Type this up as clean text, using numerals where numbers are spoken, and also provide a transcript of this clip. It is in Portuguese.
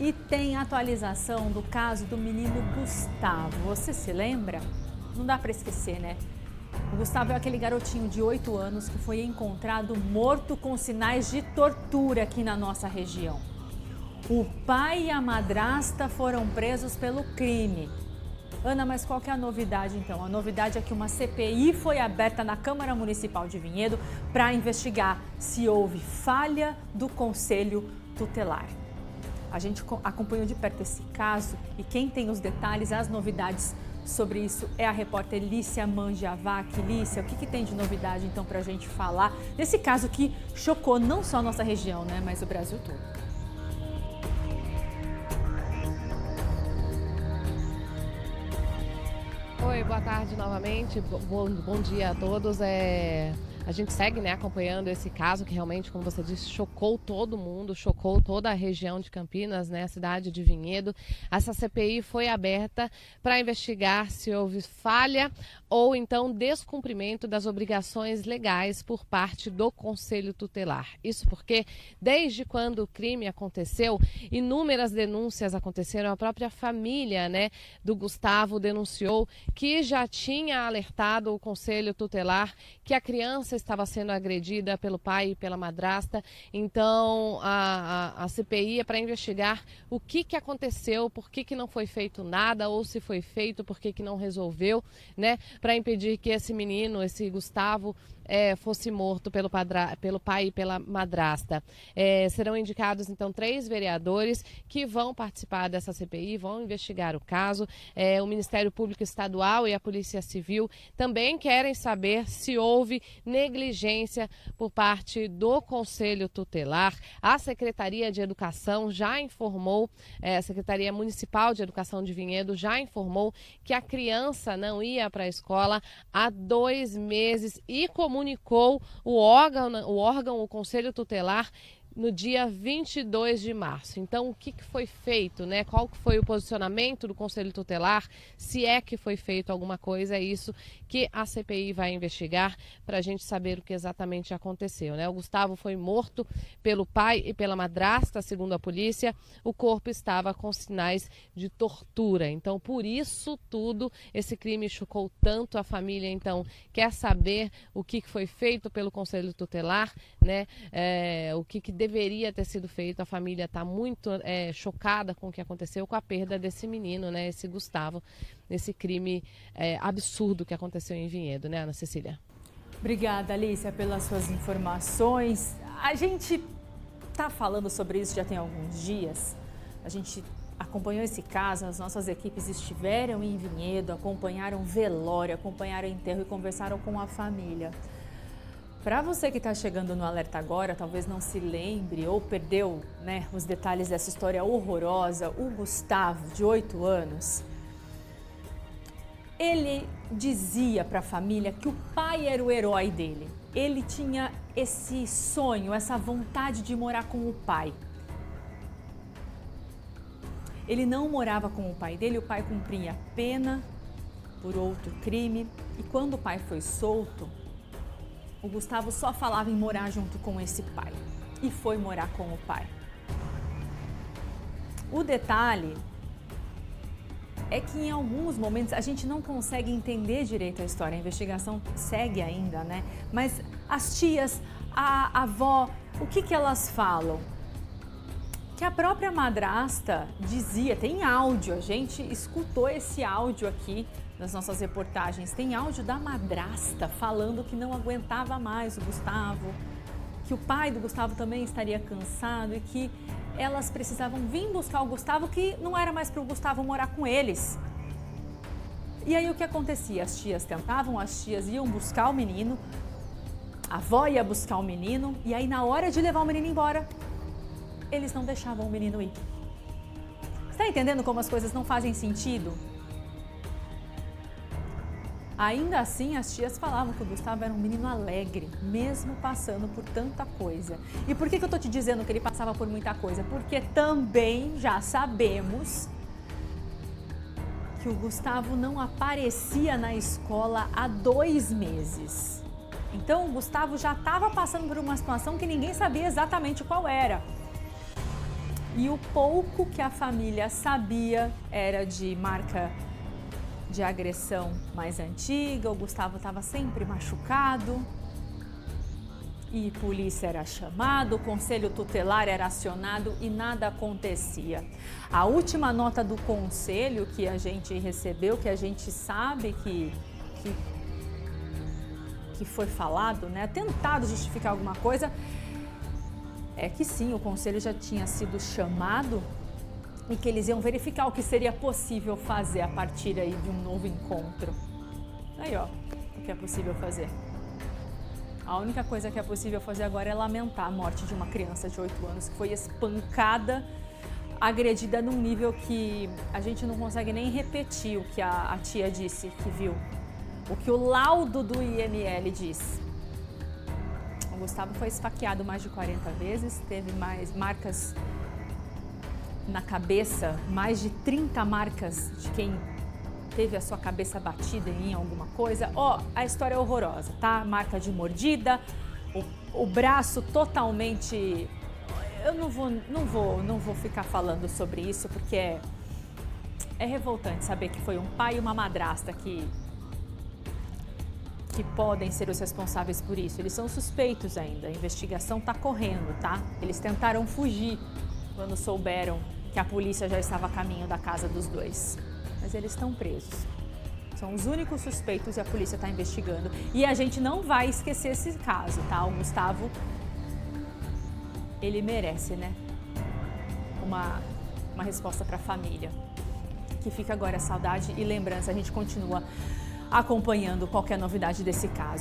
E tem atualização do caso do menino Gustavo. Você se lembra? Não dá para esquecer, né? O Gustavo é aquele garotinho de 8 anos que foi encontrado morto com sinais de tortura aqui na nossa região. O pai e a madrasta foram presos pelo crime. Ana, mas qual que é a novidade então? A novidade é que uma CPI foi aberta na Câmara Municipal de Vinhedo para investigar se houve falha do Conselho Tutelar. A gente acompanhou de perto esse caso e quem tem os detalhes, as novidades sobre isso é a repórter Lícia Mangiavac. Lícia, o que tem de novidade então para a gente falar desse caso que chocou não só a nossa região, né, mas o Brasil todo? Oi, boa tarde novamente, bom dia a todos. A gente segue, né, acompanhando esse caso que realmente, como você disse, chocou todo mundo, chocou toda a região de Campinas, né, a cidade de Vinhedo. Essa CPI foi aberta para investigar se houve falha ou então descumprimento das obrigações legais por parte do Conselho Tutelar. Isso porque, desde quando o crime aconteceu, inúmeras denúncias aconteceram. A própria família, né, do Gustavo denunciou que já tinha alertado o Conselho Tutelar que a criança estava sendo agredida pelo pai e pela madrasta. Então, a CPI é para investigar o que aconteceu, por que não foi feito nada, ou se foi feito, por que não resolveu, né? Para impedir que esse menino, esse Gustavo, fosse morto pelo pai e pela madrasta. Serão indicados, então, 3 vereadores que vão participar dessa CPI, vão investigar o caso. O Ministério Público Estadual e a Polícia Civil também querem saber se houve negligência por parte do Conselho Tutelar. A Secretaria de Educação já informou, a Secretaria Municipal de Educação de Vinhedo já informou que a criança não ia para a escola há 2 meses e comunicou o órgão, o Conselho Tutelar, no dia 22 de março. Então, o que foi feito, né? Qual foi o posicionamento do Conselho Tutelar? Se é que foi feito alguma coisa, é isso que a CPI vai investigar para a gente saber o que exatamente aconteceu, né? O Gustavo foi morto pelo pai e pela madrasta, segundo a polícia. O corpo estava com sinais de tortura. Então, por isso tudo, esse crime chocou tanto a família. Então, quer saber o que foi feito pelo Conselho Tutelar, né? O que deveria ter sido feito. A família está muito chocada com o que aconteceu, com a perda desse menino, né, esse Gustavo, nesse crime absurdo que aconteceu em Vinhedo, né, Ana Cecília? Obrigada, Alicia, pelas suas informações. A gente está falando sobre isso já tem alguns dias. A gente acompanhou esse caso, as nossas equipes estiveram em Vinhedo, acompanharam o velório, acompanharam o enterro e conversaram com a família. Para você que está chegando no Alerta Agora, talvez não se lembre ou perdeu, né, os detalhes dessa história horrorosa, o Gustavo, de 8 anos, ele dizia para a família que o pai era o herói dele. Ele tinha esse sonho, essa vontade de morar com o pai. Ele não morava com o pai dele, o pai cumpria pena por outro crime e quando o pai foi solto, o Gustavo só falava em morar junto com esse pai e foi morar com o pai. O detalhe é que em alguns momentos a gente não consegue entender direito a história, a investigação segue ainda, né? Mas as tias, a avó, o que elas falam? Que a própria madrasta dizia, tem áudio, a gente escutou esse áudio aqui nas nossas reportagens, tem áudio da madrasta falando que não aguentava mais o Gustavo, que o pai do Gustavo também estaria cansado e que elas precisavam vir buscar o Gustavo, que não era mais para o Gustavo morar com eles. E aí o que acontecia? As tias tentavam, as tias iam buscar o menino, a avó ia buscar o menino e aí na hora de levar o menino embora, eles não deixavam o menino ir. Você está entendendo como as coisas não fazem sentido? Ainda assim, as tias falavam que o Gustavo era um menino alegre, mesmo passando por tanta coisa. E por que eu tô te dizendo que ele passava por muita coisa? Porque também já sabemos que o Gustavo não aparecia na escola há 2 meses. Então, o Gustavo já estava passando por uma situação que ninguém sabia exatamente qual era. E o pouco que a família sabia era de marca de agressão mais antiga. O Gustavo estava sempre machucado e polícia era chamada, o conselho tutelar era acionado e nada acontecia. A última nota do conselho que a gente recebeu, que a gente sabe que foi falado, né, tentado justificar alguma coisa, é que sim, o conselho já tinha sido chamado e que eles iam verificar o que seria possível fazer a partir aí de um novo encontro. Aí, ó, o que é possível fazer. A única coisa que é possível fazer agora é lamentar a morte de uma criança de 8 anos que foi espancada, agredida num nível que a gente não consegue nem repetir o que a tia disse que viu. O que o laudo do IML diz. O Gustavo foi esfaqueado mais de 40 vezes, teve mais marcas na cabeça, mais de 30 marcas de quem teve a sua cabeça batida em alguma coisa. Ó, a história é horrorosa, tá? Marca de mordida, o braço totalmente... Eu não vou ficar falando sobre isso, porque é revoltante saber que foi um pai e uma madrasta que podem ser os responsáveis por isso. Eles são suspeitos ainda, a investigação tá correndo, tá? Eles tentaram fugir quando souberam que a polícia já estava a caminho da casa dos dois. Mas eles estão presos. São os únicos suspeitos e a polícia está investigando. E a gente não vai esquecer esse caso, tá? O Gustavo, ele merece, né? Uma resposta para a família. Que fica agora a saudade e lembrança. A gente continua acompanhando qualquer novidade desse caso.